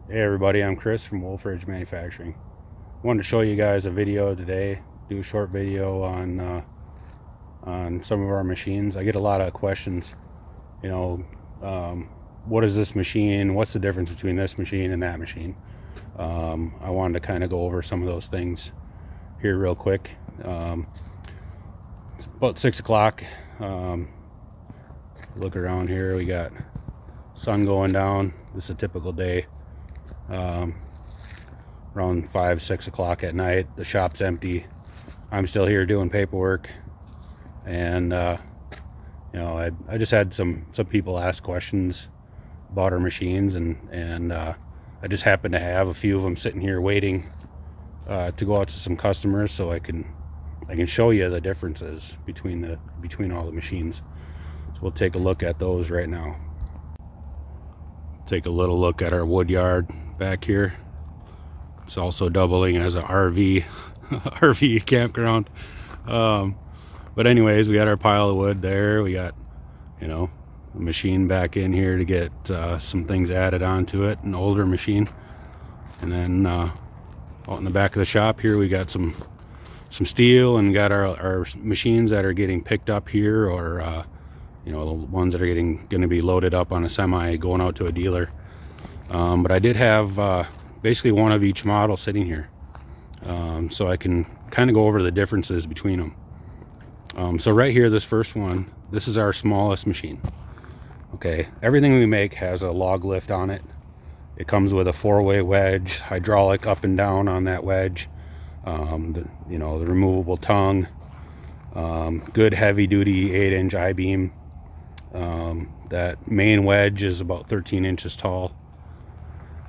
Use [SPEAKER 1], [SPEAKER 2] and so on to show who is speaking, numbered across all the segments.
[SPEAKER 1] Hey everybody, I'm Chris from Wolfe Manufacturing. Wanted to show you guys a video today, do a short video on some of our machines. I get a lot of questions, you know, what is this machine? What's the difference between this machine and that machine? I wanted to kind of go over some of those things here real quick. It's about 6 o'clock. Look around here, we got sun going down. This is a typical day. Around 5-6 o'clock at night, the shop's empty. I'm still here doing paperwork, and I just had some people ask questions about our machines, and I just happen to have a few of them sitting here waiting to go out to some customers, so I can show you the differences between all the machines. So we'll take a look at those right now. Take a little look at our wood yard back here. It's also doubling as a RV campground. But anyways, we got our pile of wood there. We got, a machine back in here to get some things added onto it, an older machine. And then out in the back of the shop here, we got some steel, and got our machines that are getting picked up here, or the ones that are going to be loaded up on a semi going out to a dealer. But I did have basically one of each model sitting here, so I can kind of go over the differences between them. So right here, this first one, this is our smallest machine. Okay, everything we make has a log lift on it. It comes with a 4-way wedge, hydraulic up and down on that wedge, the removable tongue, good heavy duty 8-inch I-beam. That main wedge is about 13 inches tall.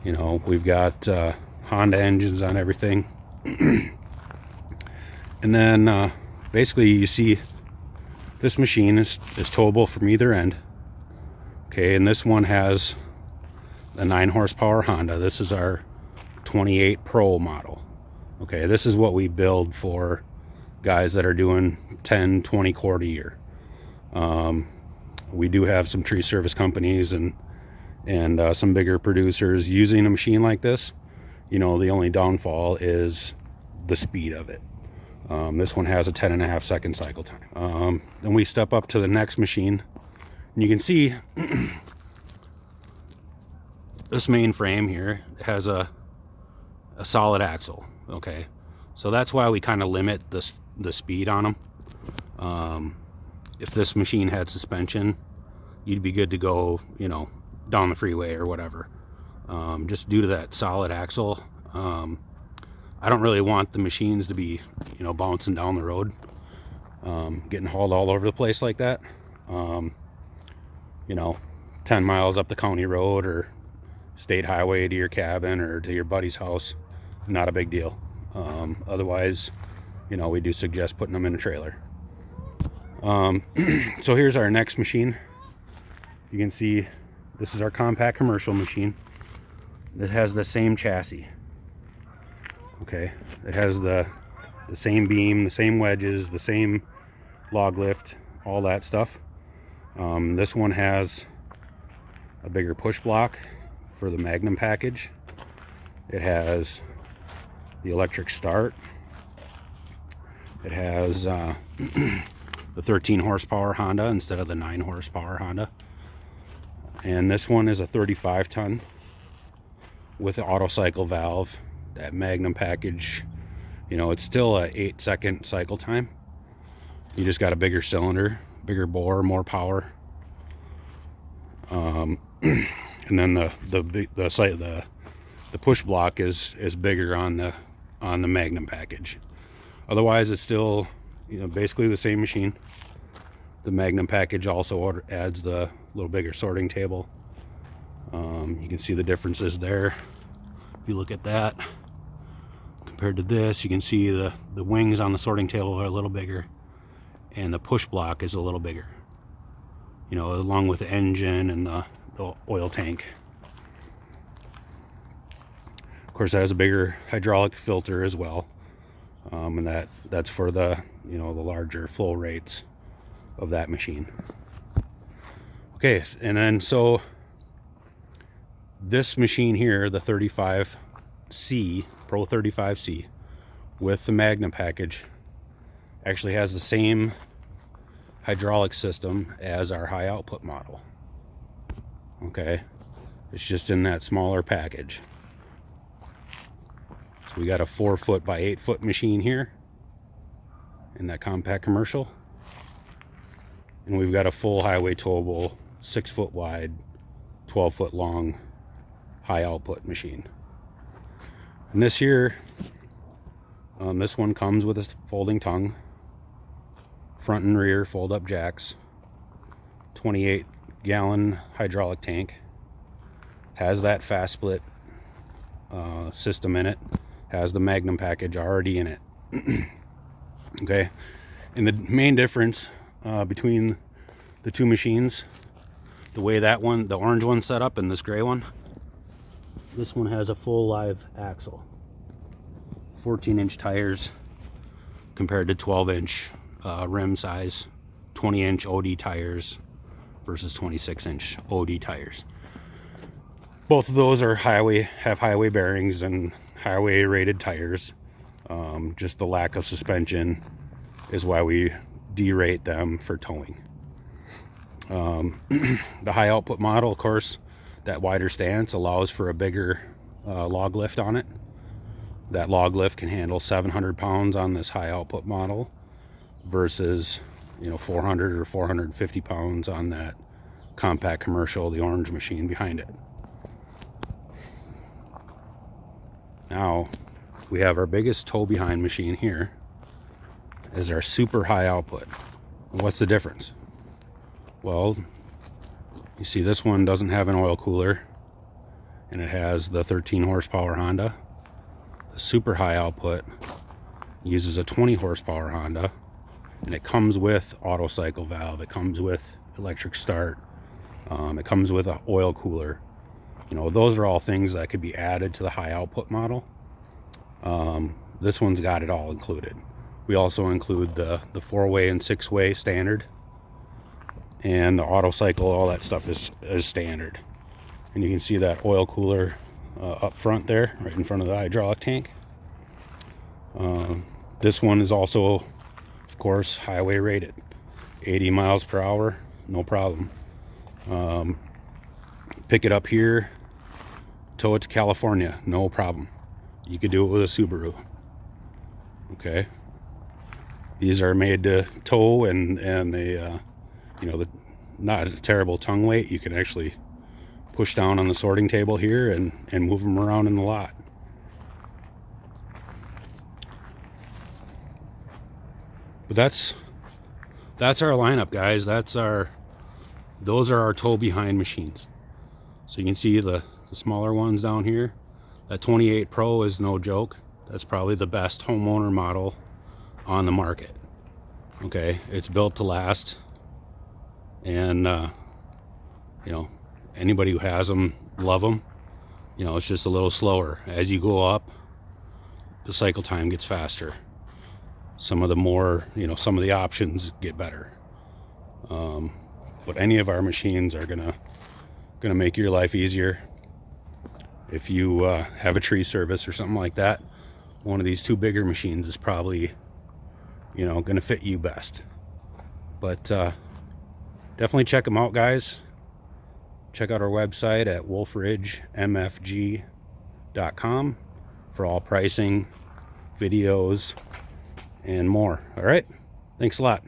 [SPEAKER 1] We've got Honda engines on everything. And then basically you see this machine is towable from either end. Okay, and this one has a 9 horsepower Honda. This is our 28 Pro model. Okay, this is what we build for guys that are doing 10, 20 cord a year. We do have some tree service companies and some bigger producers using a machine like this. The only downfall is the speed of it. This one has a 10.5 second cycle time. Then we step up to the next machine, and you can see this main frame here has a solid axle. Okay, so that's why we kind of limit the speed on them. If this machine had suspension, you'd be good to go, down the freeway or whatever. Just due to that solid axle, I don't really want the machines to be, bouncing down the road, getting hauled all over the place like that. 10 miles up the county road or state highway to your cabin or to your buddy's house, not a big deal. Otherwise, we do suggest putting them in a trailer. So here's our next machine. You can see this is our compact commercial machine. It has the same chassis. Okay, it has the same beam, the same wedges, the same log lift, all that stuff. This one has a bigger push block for the Magnum package. It has the electric start. It has the 13 horsepower Honda instead of the 9 horsepower Honda. And this one is a 35 ton with an auto cycle valve. That Magnum package, it's still a 8-second cycle time. You just got a bigger cylinder, bigger bore, more power. And then the push block is bigger on the Magnum package. Otherwise, it's still basically the same machine. The Magnum package also adds the little bigger sorting table. You can see the differences there. If you look at that compared to this, you can see the wings on the sorting table are a little bigger, and the push block is a little bigger, along with the engine and the oil tank. Of course, that has a bigger hydraulic filter as well, and that's for the the larger flow rates of that machine. Okay, and then so This machine here, the 35C, Pro 35C, with the Magnum package, actually has the same hydraulic system as our high output model. Okay, it's just in that smaller package. So we got a 4-foot by 8-foot machine here in that compact commercial, and we've got a full highway towable 6-foot wide 12-foot long high output machine. And this here, this one comes with a folding tongue, front and rear fold up jacks, 28-gallon hydraulic tank, has that fast split system in it, has the Magnum package already in it. Okay, and the main difference between the two machines, the way that one, the orange one, set up and this gray one, this one has a full live axle, 14-inch tires compared to 12-inch rim size, 20-inch OD tires versus 26-inch OD tires. Both of those are have highway bearings and highway rated tires. Just the lack of suspension is why we derate them for towing. The high output model, of course, that wider stance allows for a bigger log lift on it. That log lift can handle 700 pounds on this high output model versus 400 or 450 pounds on that compact commercial, the orange machine behind it. Now we have our biggest tow behind machine here is our super high output. What's the difference? Well, you see this one doesn't have an oil cooler and it has the 13 horsepower Honda. The super high output uses a 20 horsepower Honda, and it comes with auto cycle valve, it comes with electric start, it comes with an oil cooler. Those are all things that could be added to the high output model. This one's got it all included. We also include the 4-way and 6-way standard, and the auto cycle, all that stuff is standard. And you can see that oil cooler up front there, right in front of the hydraulic tank. This one is also, of course, highway rated, 80 miles per hour, no problem. Pick it up here, tow it to California, no problem. You could do it with a Subaru. Okay, these are made to tow, and they not a terrible tongue weight. You can actually push down on the sorting table here and move them around in the lot. But that's our lineup, guys. Those are our tow behind machines. So you can see the smaller ones down here. That 28 Pro is no joke. That's probably the best homeowner model on the market. Okay, it's built to last, and anybody who has them love them. It's just a little slower as you go up. The cycle time gets faster. Some of the more, some of the options get better. But any of our machines are gonna make your life easier. If you have a tree service or something like that, one of these two bigger machines is probably gonna fit you best. But definitely check them out, guys. Check out our website at wolferidgemfg.com for all pricing, videos, and more. All right, thanks a lot.